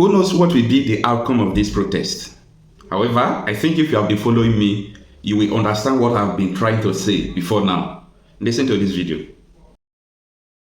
Who knows what will be the outcome of this protest? However, I think if you have been following me, you will understand what I've been trying to say before now. Listen to this video.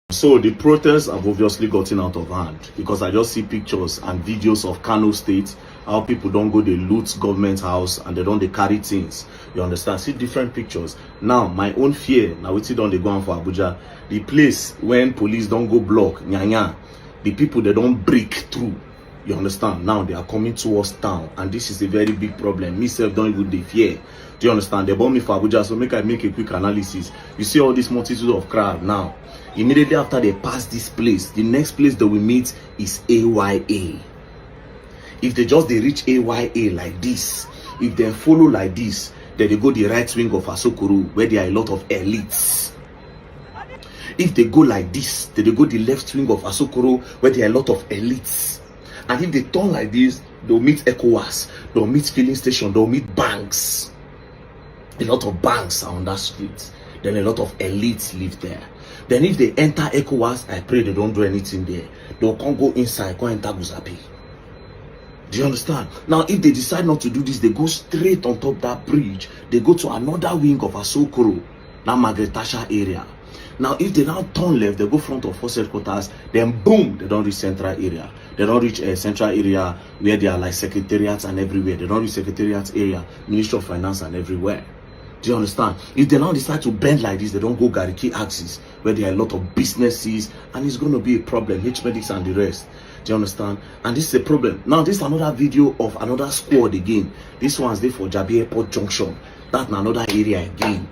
So the protests have obviously gotten out of hand because I just see pictures and videos of Kanu State, how people don't go, they loot government house and they carry things. You understand? See different pictures. Now, my own fear, now we see don't they go on for Abuja, the place when police don't go block, nyanya, the people they don't break through. You understand? Now they are coming towards town, and this is a very big problem. Me self don't even dey fear. Do you understand? They bought me for Abuja, so make a quick analysis. You see all this multitude of crowd now. Immediately after they pass this place, the next place that we meet is AYA. If they reach AYA like this, if they follow like this, then they go the right wing of Asokoro, where there are a lot of elites. If they go like this, then they go the left wing of Asokoro, where there are a lot of elites. And if they turn like this, they'll meet ECOWAS, they'll meet filling station, they'll meet banks. A lot of banks are on that street. Then a lot of elites live there. Then if they enter ECOWAS, I pray they don't do anything there. They'll come go inside, go enter Guzapi. Do you understand? Now, if they decide not to do this, they go straight on top that bridge. They go to another wing of Asokoro, that Margaret Tasha area. Now, if they now turn left, they go front of force headquarters, then boom, they don't reach central area. They don't reach a central area where there are like secretariats and everywhere. They don't reach secretariat area, Ministry of Finance and everywhere. Do you understand? If they now decide to bend like this, they don't go Gariki axis, where there are a lot of businesses, and it's going to be a problem, H-Medics and the rest. Do you understand? And this is a problem. Now, this is another video of another squad again. This one's there for Jabi Airport Junction. That's another area again.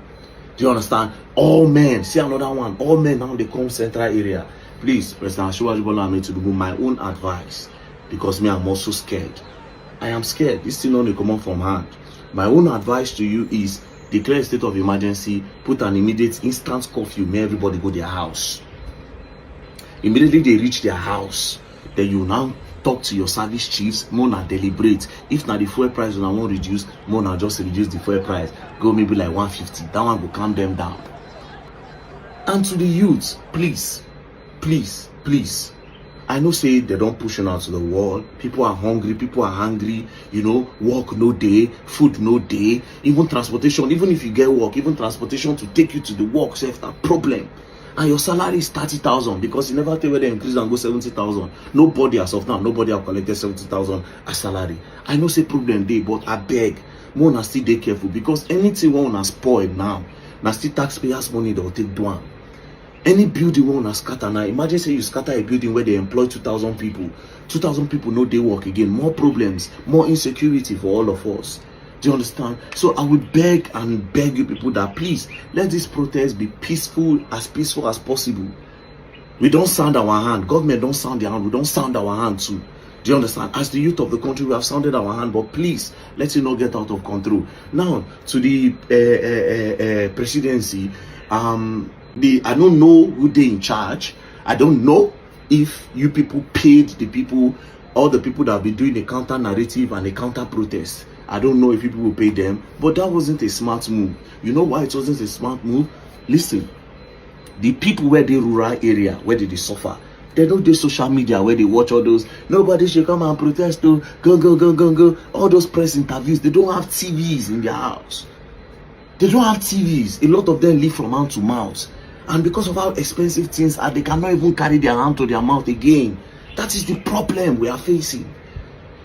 Do you understand? All men, see another one. All men now they come central area. Please, President Ashtags Tinubu, my own advice, because me I'm also scared. I am scared. This thing only come from hand. My own advice to you is declare a state of emergency, put an immediate instant curfew, may everybody go their house. Immediately they reach their house, then you now talk to your service chiefs, more na deliberate. If na the fuel price when I won't reduce, more na just reduce the fuel price. Go maybe like 150. That one will calm them down. And to the youth, please, please, please. I know say they don't push you out to the wall. People are hungry, people are hungry, you know, work no day, food no day, even transportation, even if you get work, even transportation to take you to the work, so if that problem. And your salary is 30,000 because you never tell where they increase and go 70,000. Nobody as of now, nobody have collected 70,000 as salary. I know say problem day, but I beg, more na still dey careful because anything one na spoil now, na still taxpayers' money they will take down. Any building one na scatter now. Imagine say you scatter a building where they employ 2,000 people. 2,000 people no dey work again. More problems, more insecurity for all of us. Do you understand? So I would beg and beg you people that please let this protest be peaceful as possible. We don't sound our hand. Government don't sound their hand. We don't sound our hand too. Do you understand? As the youth of the country, we have sounded our hand, but please let it not get out of control. Now to the presidency, I don't know who they in charge. I don't know if you people paid the people, all the people that have been doing the counter narrative and the counter protest. I don't know if people will pay them, but that wasn't a smart move. You know why it wasn't a smart move? Listen, the people where they rural area, where they suffer, they don't do social media where they watch all those, nobody should come and protest, to go. All those press interviews, they don't have TVs in their house. They don't have TVs. A lot of them live from hand to mouth. And because of how expensive things are, they cannot even carry their hand to their mouth again. That is the problem we are facing.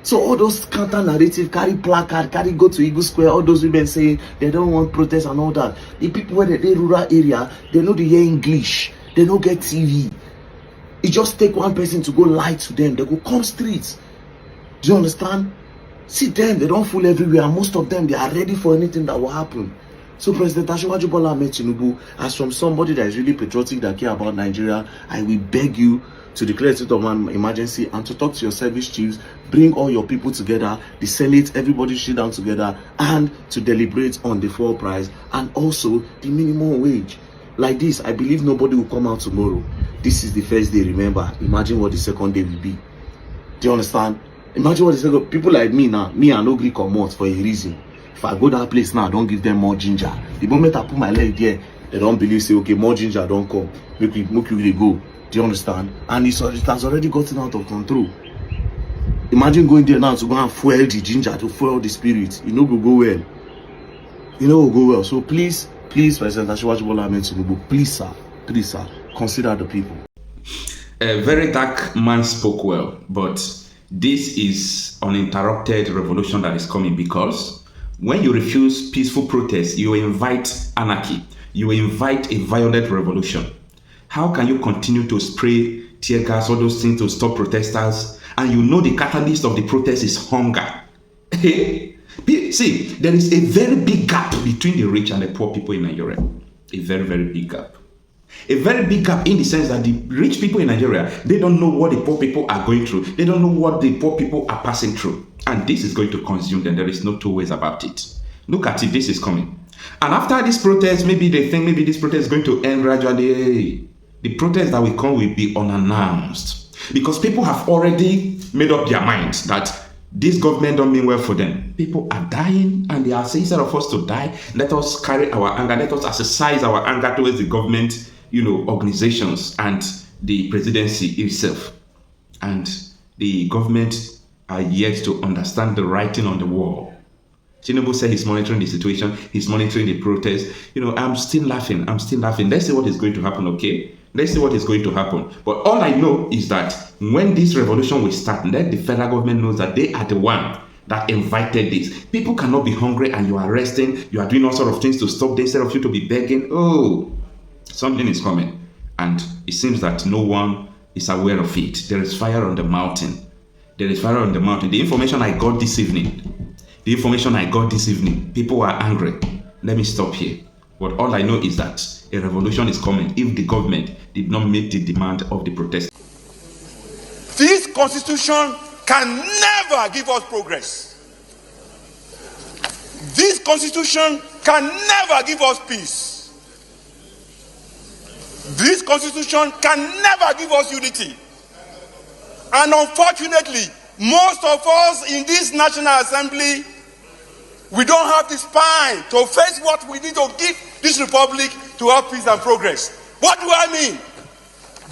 So all those counter narrative, carry placard, carry go to Eagle Square, all those women saying they don't want protest and all that. The people where they rural area, they know they hear English. They don't get TV. It just take one person to go lie to them. They go come streets. Do you understand? See them, they don't fool everywhere. Most of them, they are ready for anything that will happen. So President Ashtags Tinubu, as from somebody that is really patriotic, that care about Nigeria, I will beg you to declare a state of emergency and to talk to your service chiefs, bring all your people together, the Senate, everybody sit down together, and to deliberate on the fuel price and also the minimum wage. Like this, I believe nobody will come out tomorrow. This is the first day, remember. Imagine what the second day will be. Do you understand? Imagine what the second, people like me now, me and no Greek come out for a reason. If I go that place now, I don't give them more ginger. The moment I put my leg there, they don't believe, say, okay, more ginger don't come. Make you really go. Do you understand? And it has already gotten out of control. Imagine going there now to go and fuel the ginger, to fuel the spirit. You know, go well. You know, go well. So please, President Tinubu, please, sir, consider the people. A very dark man spoke well, but this is uninterrupted revolution that is coming, because when you refuse peaceful protest, you invite anarchy. You invite a violent revolution. How can you continue to spray tear gas, all those things to stop protesters, and you know the catalyst of the protest is hunger? See, there is a very big gap between the rich and the poor people in Nigeria. A very, very big gap. A very big gap in the sense that the rich people in Nigeria, they don't know what the poor people are going through. They don't know what the poor people are passing through. And this is going to consume them. There is no two ways about it. Look at it, this is coming. And after this protest, maybe they think maybe this protest is going to end gradually. The protest that will come will be unannounced, because people have already made up their minds that this government don't mean well for them. People are dying, and they are saying, instead of us to die, let us carry our anger, let us exercise our anger towards the government, organizations and the presidency itself. And the government are yet to understand the writing on the wall. Tinubu said he's monitoring the situation, he's monitoring the protest. I'm still laughing. Let's see what is going to happen, okay? Let's see what is going to happen. But all I know is that when this revolution will start, let the federal government knows that they are the one that invited this. People cannot be hungry and you are arresting, you are doing all sorts of things to stop them instead of you to be begging. Oh, something is coming. And it seems that no one is aware of it. There is fire on the mountain. There is fire on the mountain. The information I got this evening, people are angry. Let me stop here. But all I know is that a revolution is coming if the government did not meet the demand of the protest. This constitution can never give us progress. This constitution can never give us peace. This constitution can never give us unity. And unfortunately, most of us in this National Assembly, we don't have the spine to face what we need to give this republic to have peace and progress. What do I mean?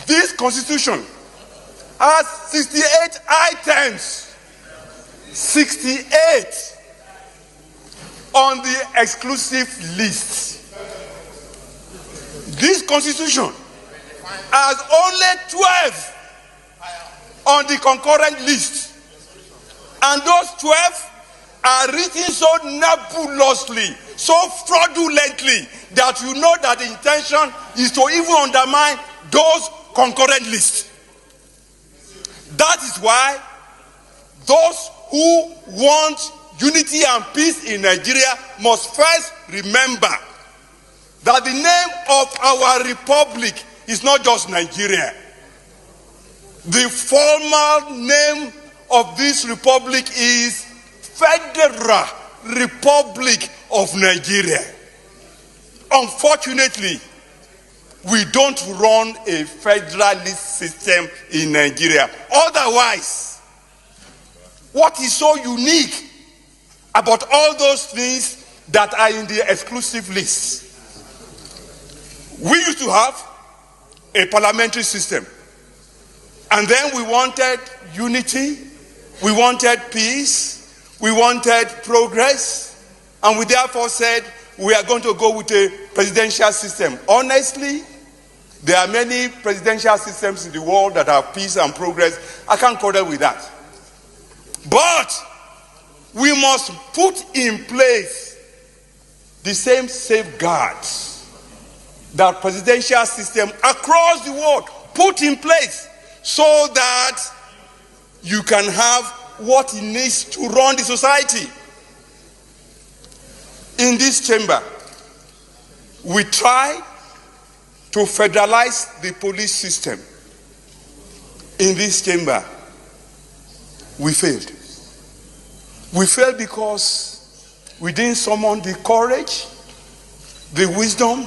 This constitution has 68 items. 68 on the exclusive list. This constitution has only 12 on the concurrent list. And those 12 are written so nebulously, so fraudulently, that you know that the intention is to even undermine those concurrent lists. That is why those who want unity and peace in Nigeria must first remember that the name of our republic is not just Nigeria. The formal name of this republic is Federal Republic of Nigeria. Unfortunately, we don't run a federalist system in Nigeria. Otherwise, what is so unique about all those things that are in the exclusive list? We used to have a parliamentary system, and then we wanted unity, we wanted peace, we wanted progress, and we therefore said we are going to go with a presidential system. Honestly, there are many presidential systems in the world that have peace and progress. I can't quarrel with that. But we must put in place the same safeguards that presidential system across the world put in place, so that you can have what it needs to run the society. In this chamber, we try to federalize the police system. In this chamber, we failed. We failed because we didn't summon the courage, the wisdom,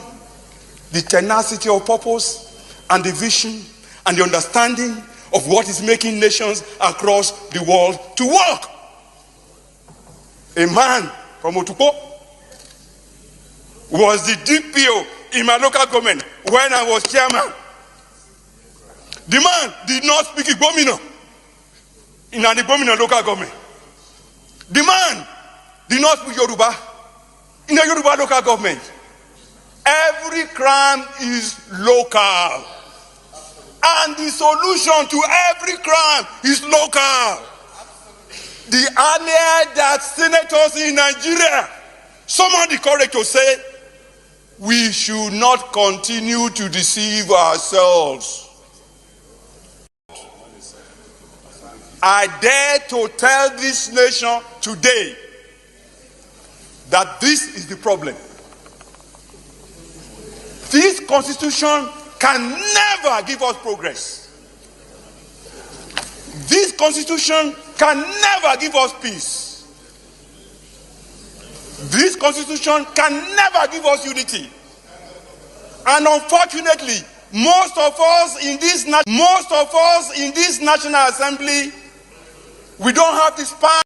the tenacity of purpose, and the vision, and the understanding of what is making nations across the world to work. A man from Otukpo was the DPO in my local government when I was chairman. The man did not speak Igbo. in an Igbo local government. The man did not speak Yoruba in a Yoruba local government. Every crime is local. And the solution to every crime is local. The earlier that senators in Nigeria summon the courage to say, we should not continue to deceive ourselves. I dare to tell this nation today that this is the problem. This constitution can never give us progress. This constitution can never give us peace. This constitution can never give us unity. And unfortunately, most of us in this National Assembly, we don't have the spark.